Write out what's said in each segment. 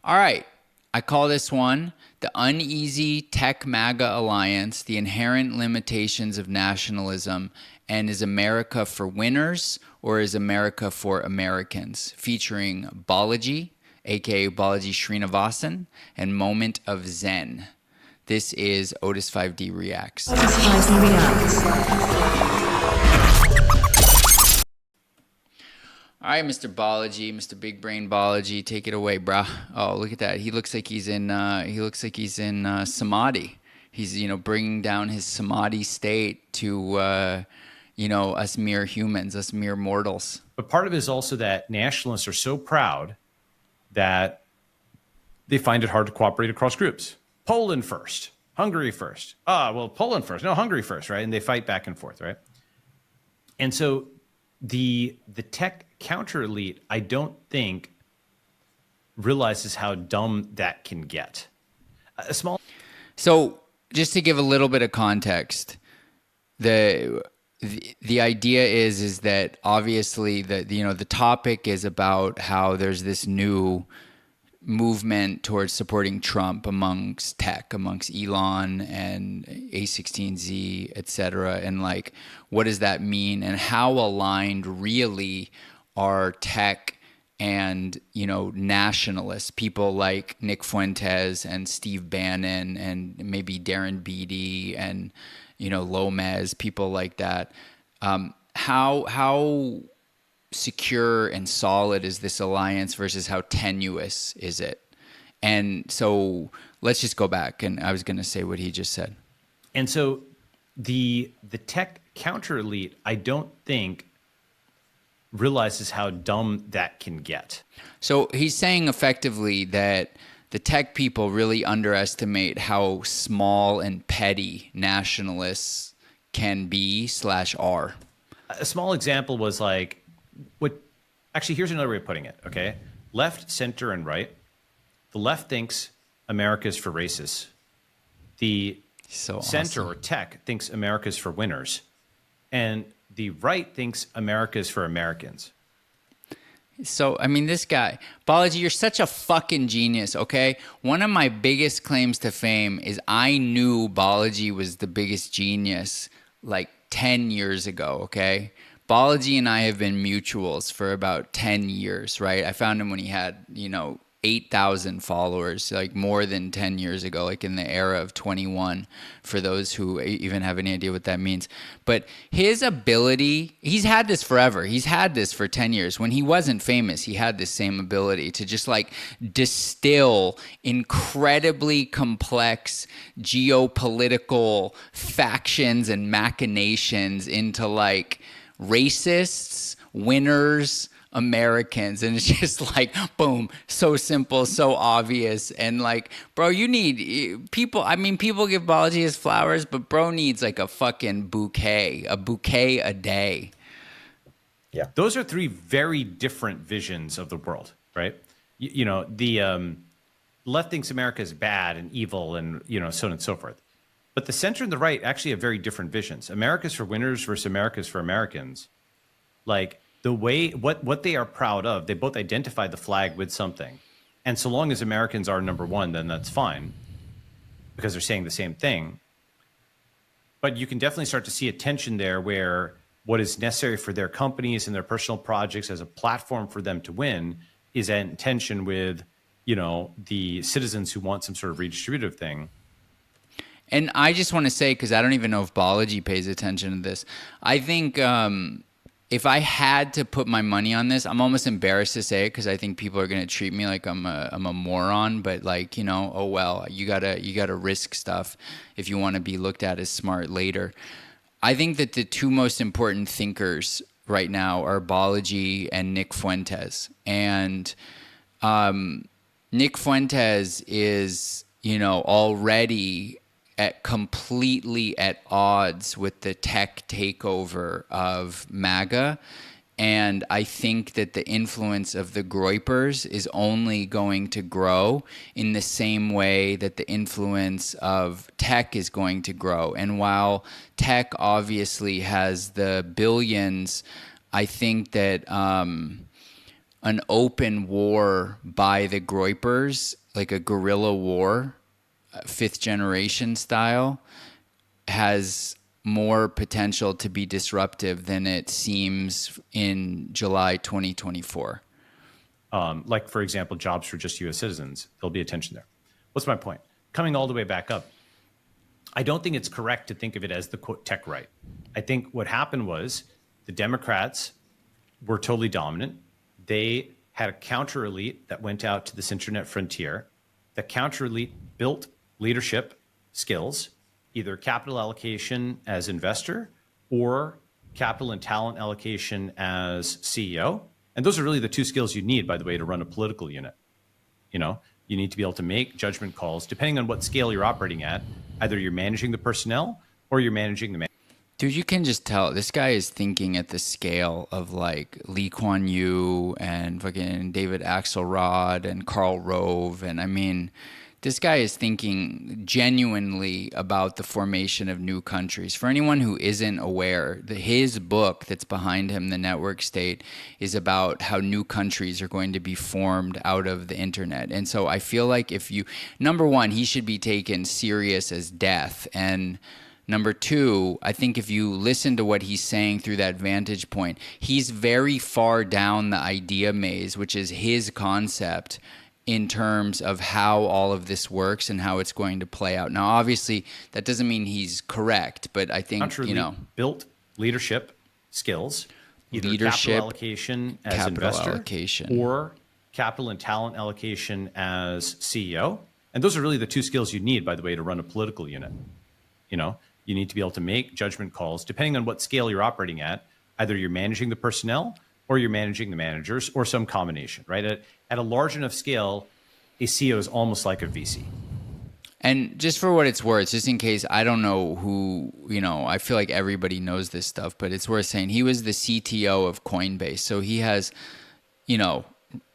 All right. I call this one the uneasy tech MAGA alliance, the inherent limitations of nationalism, and is America for winners or is America for Americans? Featuring Balaji, aka Balaji Srinivasan, and Moment of Zen. This is Otis 5D Reacts. Otis 5D Reacts. All right, Mr. Balaji, Mr. Big Brain Balaji, take it away, brah. Oh, look at that. He looks like he's in. Samadhi. He's bringing down his Samadhi state to us mere humans, us mere mortals. But part of it is also that nationalists are so proud that they find it hard to cooperate across groups. Poland first, Hungary first. Poland first. No, Hungary first, right? And they fight back and forth, right? And so the tech counter elite, I don't think, realizes how dumb that can get. So just to give a little bit of context, the idea is that obviously the topic is about how there's this new movement towards supporting Trump amongst tech, amongst Elon and A16Z, etc. And like, what does that mean, and how aligned really are tech and nationalists, people like Nick Fuentes and Steve Bannon and maybe Darren Beatty and Lomez, people like that. How secure and solid is this alliance versus how tenuous is it? And so let's just go back, and I was going to say what he just said. And so the tech counter elite, I don't think, realizes how dumb that can get. So he's saying effectively that the tech people really underestimate how small and petty nationalists can be / are. A small example was like, here's another way of putting it, okay? Left, center, and right. The left thinks America's for racists. The center or tech thinks America's for winners. And the right thinks America's for Americans. So, I mean, this guy, Balaji, you're such a fucking genius, okay? One of my biggest claims to fame is I knew Balaji was the biggest genius like 10 years ago, okay? Balaji and I have been mutuals for about 10 years, right? I found him when he had, 8,000 followers, like more than 10 years ago, like in the era of 21, for those who even have any idea what that means. But his ability, he's had this forever. He's had this for 10 years. When he wasn't famous, he had this same ability to just like distill incredibly complex geopolitical factions and machinations into like racists, winners, Americans. And it's just like, boom, so simple, so obvious. And like, bro, you need people. I mean, people give Balaji his flowers, but bro needs like a fucking bouquet a day. Yeah. Those are three very different visions of the world, right? The left thinks America is bad and evil and, so on and so forth. But the center and the right actually have very different visions. America's for winners versus America's for Americans. Like the way, what they are proud of, they both identify the flag with something. And so long as Americans are number one, then that's fine because they're saying the same thing. But you can definitely start to see a tension there where what is necessary for their companies and their personal projects as a platform for them to win is in tension with, the citizens who want some sort of redistributive thing. And I just want to say, because I don't even know if Balaji pays attention to this, I think if I had to put my money on this, I'm almost embarrassed to say it because I think people are going to treat me like I'm a moron. But like, oh well, you gotta risk stuff if you want to be looked at as smart later. I think that the two most important thinkers right now are Balaji and Nick Fuentes. And Nick Fuentes is, already completely at odds with the tech takeover of MAGA. And I think that the influence of the Groypers is only going to grow in the same way that the influence of tech is going to grow. And while tech obviously has the billions, I think that an open war by the Groypers, like a guerrilla war, fifth generation style, has more potential to be disruptive than it seems in July 2024. Like, for example, jobs for just U.S. citizens. There'll be attention there. What's my point? Coming all the way back up, I don't think it's correct to think of it as the quote tech right. I think what happened was the Democrats were totally dominant. They had a counter elite that went out to this internet frontier. The counter elite built leadership skills, either capital allocation as investor or capital and talent allocation as CEO. And those are really the two skills you need, by the way, to run a political unit. You know, you need to be able to make judgment calls depending on what scale you're operating at. Either you're managing the personnel or you're managing the Dude, you can just tell this guy is thinking at the scale of like Lee Kuan Yew and fucking David Axelrod and Karl Rove. And I mean, this guy is thinking genuinely about the formation of new countries. For anyone who isn't aware, his book that's behind him, The Network State, is about how new countries are going to be formed out of the internet. And so I feel like if you, number one, he should be taken serious as death. And number two, I think if you listen to what he's saying through that vantage point, he's very far down the idea maze, which is his concept in terms of how all of this works and how it's going to play out. Now, obviously, that doesn't mean he's correct, but I think, you know, built leadership skills, either leadership, capital allocation as investor allocation, or capital and talent allocation as CEO. And those are really the two skills you need, by the way, to run a political unit. You know, you need to be able to make judgment calls depending on what scale you're operating at. Either you're managing the personnel or you're managing the managers or some combination, right? At a large enough scale, a CEO is almost like a VC. And just for what it's worth, just in case, I don't know who, you know, I feel like everybody knows this stuff, but it's worth saying he was the CTO of Coinbase. So he has, you know,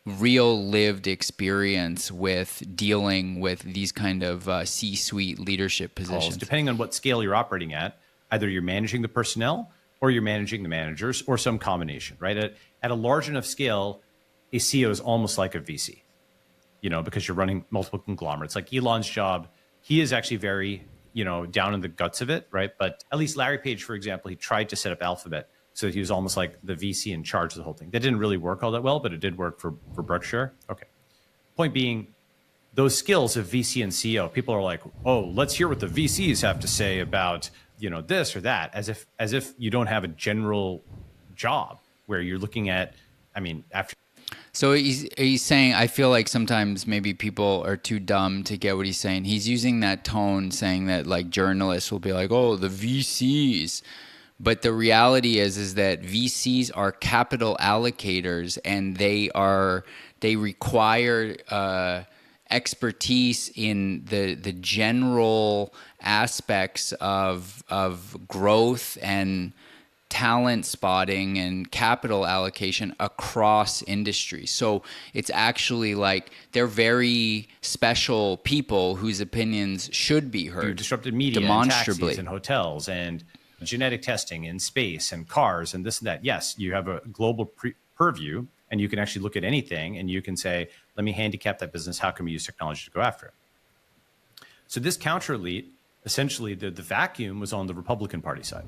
real lived experience with dealing with these kind of C-suite leadership positions. Depending on what scale you're operating at, either you're managing the personnel or you're managing the managers or some combination, right? At a large enough scale, a CEO is almost like a VC, you know, because you're running multiple conglomerates. Like Elon's job, he is actually very, you know, down in the guts of it, right? But at least Larry Page, for example, he tried to set up Alphabet. So he was almost like the VC in charge of the whole thing. That didn't really work all that well, but it did work for Berkshire. Okay. Point being, those skills of VC and CEO, people are like, oh, let's hear what the VCs have to say about, you know, this or that, as if you don't have a general job where you're looking at, I mean, after. So he's saying, I feel like sometimes maybe people are too dumb to get what he's saying. He's using that tone saying that like journalists will be like, oh, the VCs. But the reality is that VCs are capital allocators, and they require expertise in the general aspects of growth and talent spotting and capital allocation across industries. So it's actually like they're very special people whose opinions should be heard. You disrupted media demonstrably. And taxis and hotels and genetic testing in space and cars and this and that. Yes, you have a global purview and you can actually look at anything and you can say, let me handicap that business. How can we use technology to go after it? So this counter elite, essentially the vacuum was on the Republican Party side.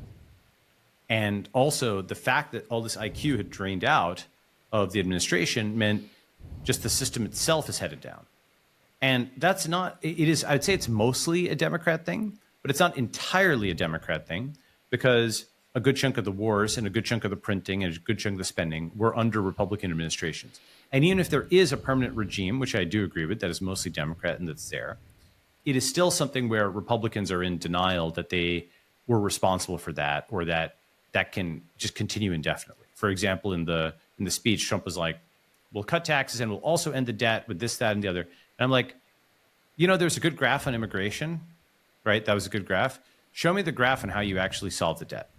And also the fact that all this IQ had drained out of the administration meant just the system itself is headed down. And that's not, it is, I'd say it's mostly a Democrat thing, but it's not entirely a Democrat thing because a good chunk of the wars and a good chunk of the printing and a good chunk of the spending were under Republican administrations. And even if there is a permanent regime, which I do agree with, that is mostly Democrat and that's there, it is still something where Republicans are in denial that they were responsible for that or that can just continue indefinitely. For example, in the speech, Trump was like, we'll cut taxes and we'll also end the debt with this, that, and the other. And I'm like, you know, there's a good graph on immigration, right? That was a good graph. Show me the graph on how you actually solve the debt,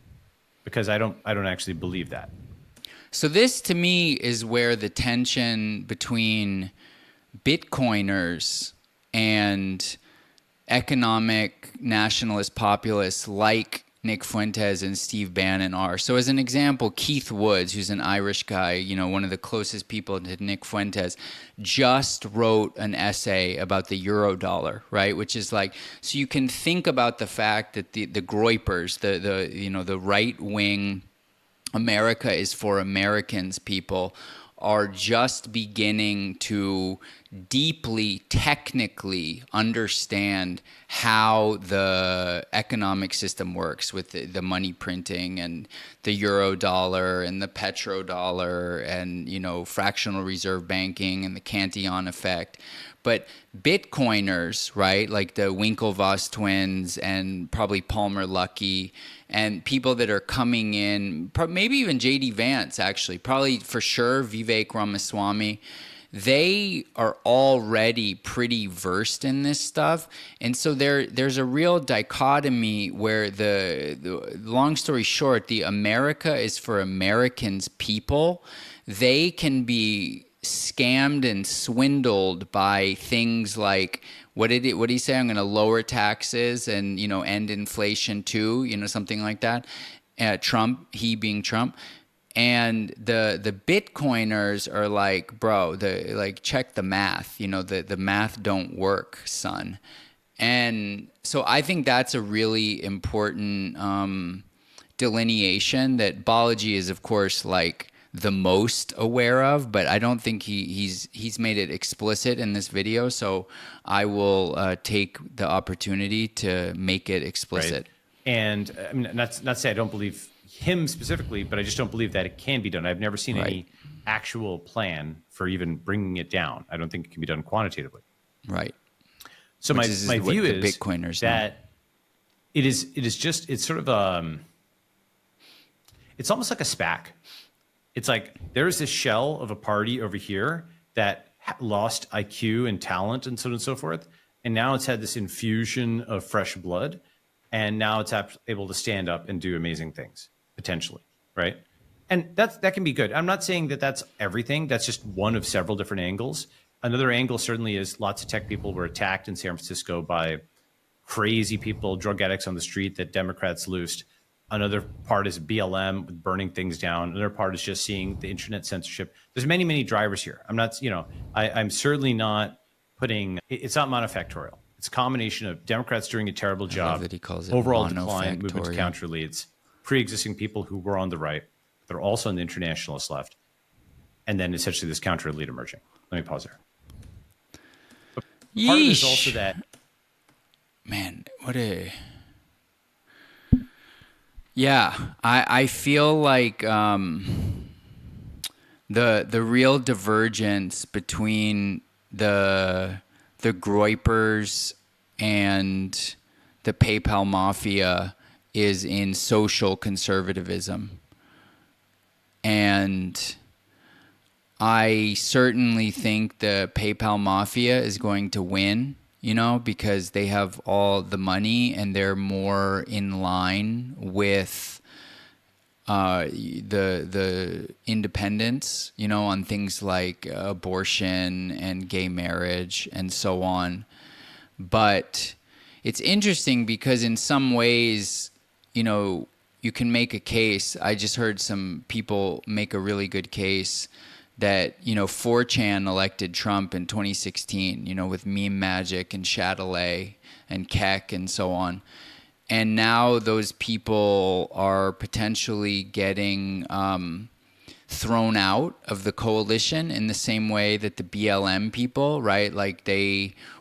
because I don't actually believe that. So this to me is where the tension between Bitcoiners and economic nationalist populists like Nick Fuentes and Steve Bannon are. So as an example, Keith Woods, who's an Irish guy, one of the closest people to Nick Fuentes, just wrote an essay about the Eurodollar, right? Which is like, so you can think about the fact that the groypers, the right wing America is for Americans people are just beginning to deeply technically understand how the economic system works with the money printing and the euro dollar and the petrodollar and fractional reserve banking and the Cantillon effect. But Bitcoiners, right, like the Winklevoss twins and probably Palmer Luckey and people that are coming in, maybe even J.D. Vance, actually, probably for sure Vivek Ramaswamy, they are already pretty versed in this stuff. And so there's a real dichotomy where the long story short, the America is for Americans people. They can be scammed and swindled by things like, what did he say? I'm going to lower taxes and, end inflation too, something like that. Trump, he being Trump. And the Bitcoiners are like, bro, check the math. The math don't work, son. And so I think that's a really important delineation that Balaji is, of course, like the most aware of, but I don't think he's made it explicit in this video. So I will take the opportunity to make it explicit. Right. And I mean, not to say I don't believe him specifically, but I just don't believe that it can be done. I've never seen any actual plan for even bringing it down. I don't think it can be done quantitatively. Right. So my view is Bitcoiners that it's sort of it's almost like a SPAC. It's like there's this shell of a party over here that lost IQ and talent and so on and so forth. And now it's had this infusion of fresh blood. And now it's able to stand up and do amazing things, potentially, right? And that can be good. I'm not saying that that's everything. That's just one of several different angles. Another angle certainly is lots of tech people were attacked in San Francisco by crazy people, drug addicts on the street that Democrats loosed. Another part is BLM with burning things down. Another part is just seeing the internet censorship. There's many, many drivers here. I'm not, I'm certainly not it's not monofactorial. It's a combination of Democrats doing a terrible job, that he calls it overall decline, movement to counter leads, pre-existing people who were on the right, they're also on the internationalist left, and then essentially this counter elite emerging. Let me pause there. But part of it is also that, man, yeah, I feel like the real divergence between the groypers and the PayPal mafia is in social conservatism. And I certainly think the PayPal mafia is going to win, because they have all the money and they're more in line with the independence, on things like abortion and gay marriage and so on. But it's interesting because in some ways, you can make a case. I just heard some people make a really good case that, 4chan elected Trump in 2016, with meme magic and Chatelet and Keck and so on. And now those people are potentially getting thrown out of the coalition in the same way that the BLM people, right? Like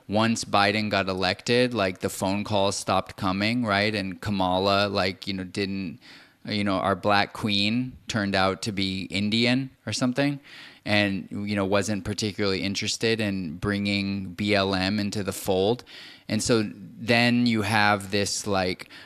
once Biden got elected, like the phone calls stopped coming, right? And Kamala, didn't, our black queen turned out to be Indian or something. And, wasn't particularly interested in bringing BLM into the fold. And so then you have this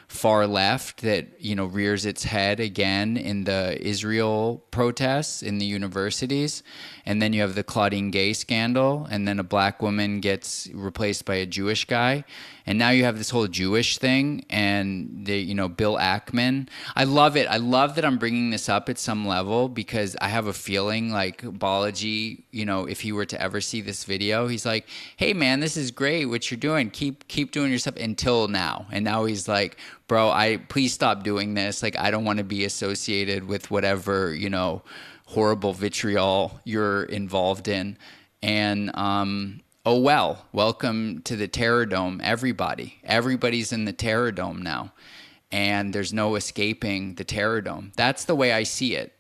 far left that, rears its head again in the Israel protests in the universities. And then you have the Claudine Gay scandal. And then a black woman gets replaced by a Jewish guy. And now you have this whole Jewish thing and Bill Ackman. I love it. I love that I'm bringing this up at some level because I have a feeling like Balaji, if he were to ever see this video, he's like, hey man, this is great what you're doing. Keep keep doing your stuff until now. And now he's like, bro, please stop doing this. Like, I don't want to be associated with whatever, horrible vitriol you're involved in. And oh well, welcome to the Terror Dome, everybody. Everybody's in the Terror Dome now, and there's no escaping the Terror Dome. That's the way I see it.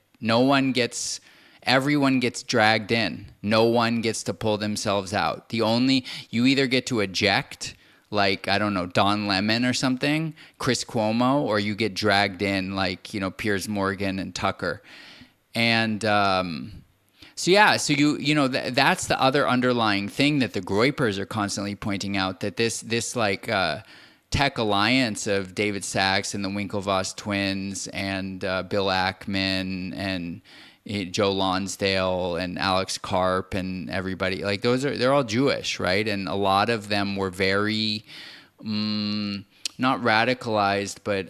Everyone gets dragged in. No one gets to pull themselves out. You either get to eject, like, I don't know, Don Lemon or something, Chris Cuomo, or you get dragged in like, Piers Morgan and Tucker. And so that's the other underlying thing that the Groypers are constantly pointing out, that this tech alliance of David Sachs and the Winklevoss twins and Bill Ackman and Joe Lonsdale and Alex Karp and everybody, like, they're all Jewish, right? And a lot of them were very not radicalized, but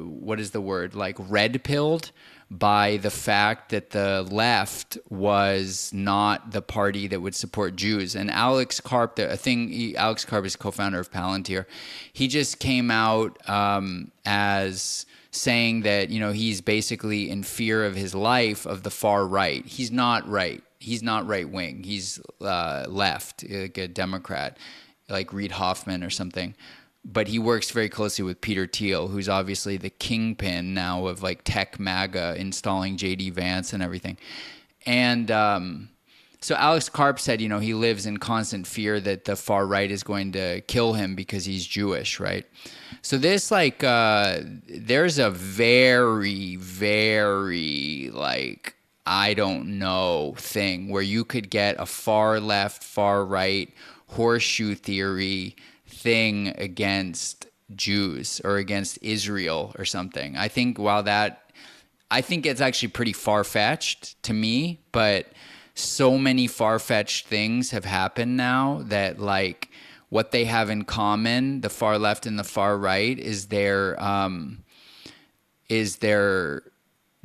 what is the word? Like, red-pilled by the fact that the left was not the party that would support Jews. And Alex Karp, Alex Karp is co-founder of Palantir. He just came out as saying that, he's basically in fear of his life of the far right. He's not right. He's not right wing. He's left, like a Democrat, like Reid Hoffman or something. But he works very closely with Peter Thiel, who's obviously the kingpin now of like tech MAGA, installing JD Vance and everything. And so Alex Karp said, he lives in constant fear that the far right is going to kill him because he's Jewish, right? So this there's a very, very I don't know thing where you could get a far left, far right horseshoe theory thing against Jews or against Israel or something. I think it's actually pretty far-fetched to me, but so many far-fetched things have happened now that what they have in common, the far left and the far right, is their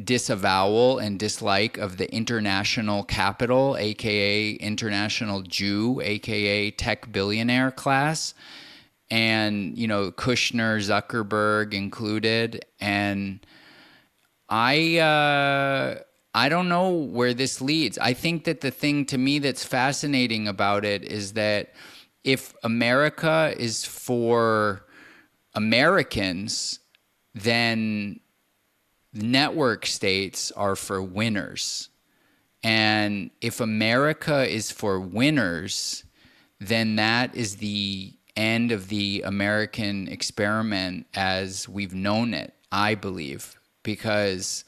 disavowal and dislike of the international capital, aka international Jew, aka tech billionaire class. And, Kushner, Zuckerberg included. And I don't know where this leads. I think that the thing to me that's fascinating about it is that if America is for Americans, then network states are for winners. And if America is for winners, then that is the end of the American experiment as we've known it, I believe, because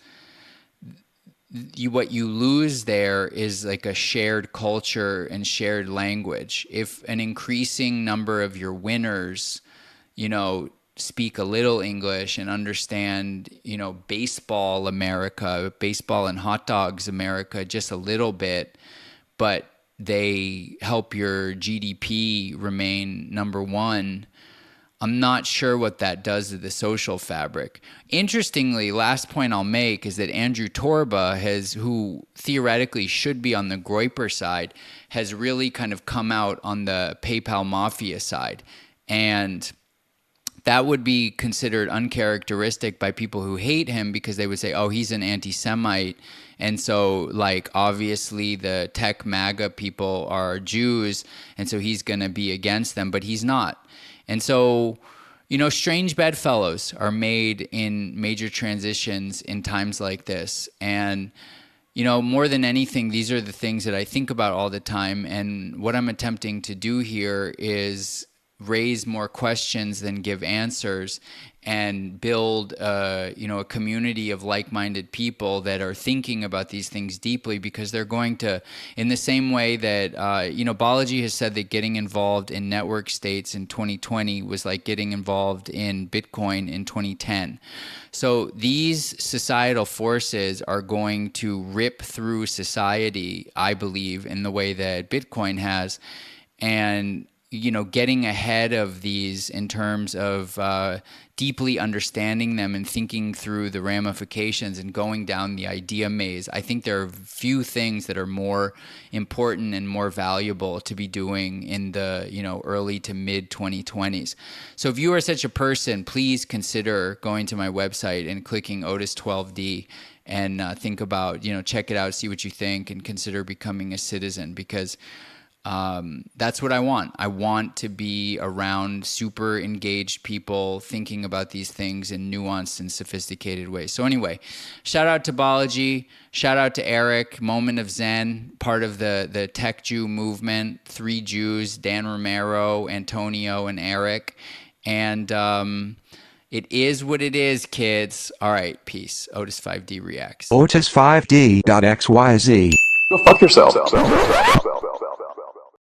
what you lose there is like a shared culture and shared language. If an increasing number of your winners, speak a little English and understand, baseball America, baseball and hot dogs America just a little bit, but they help your GDP remain number one, I'm not sure what that does to the social fabric. Interestingly, last point I'll make is that Andrew Torba who theoretically should be on the Groyper side, has really kind of come out on the PayPal mafia side. And that would be considered uncharacteristic by people who hate him, because they would say, oh, he's an anti-Semite. And so, obviously the tech MAGA people are Jews, and so he's going to be against them, but he's not. And so, strange bedfellows are made in major transitions in times like this. And, more than anything, these are the things that I think about all the time. And what I'm attempting to do here is raise more questions than give answers, and build a community of like-minded people that are thinking about these things deeply, because they're going to, in the same way that Balaji has said that getting involved in network states in 2020 was like getting involved in Bitcoin in 2010. So these societal forces are going to rip through society, I believe, in the way that Bitcoin has. And getting ahead of these in terms of deeply understanding them and thinking through the ramifications and going down the idea maze. I think there are few things that are more important and more valuable to be doing in the early to mid 2020s. So if you are such a person, please consider going to my website and clicking Otis 12D and think about, check it out, see what you think, and consider becoming a citizen, because that's what I want. I want to be around super engaged people thinking about these things in nuanced and sophisticated ways. So anyway, shout out to Balaji, shout out to Eric, Moment of Zen, part of the Tech Jew movement, 3 Jews, Dan Romero, Antonio, and Eric. And it is what it is, kids. All right, peace. Otis 5D reacts. Otis5D.xyz. Go fuck yourself.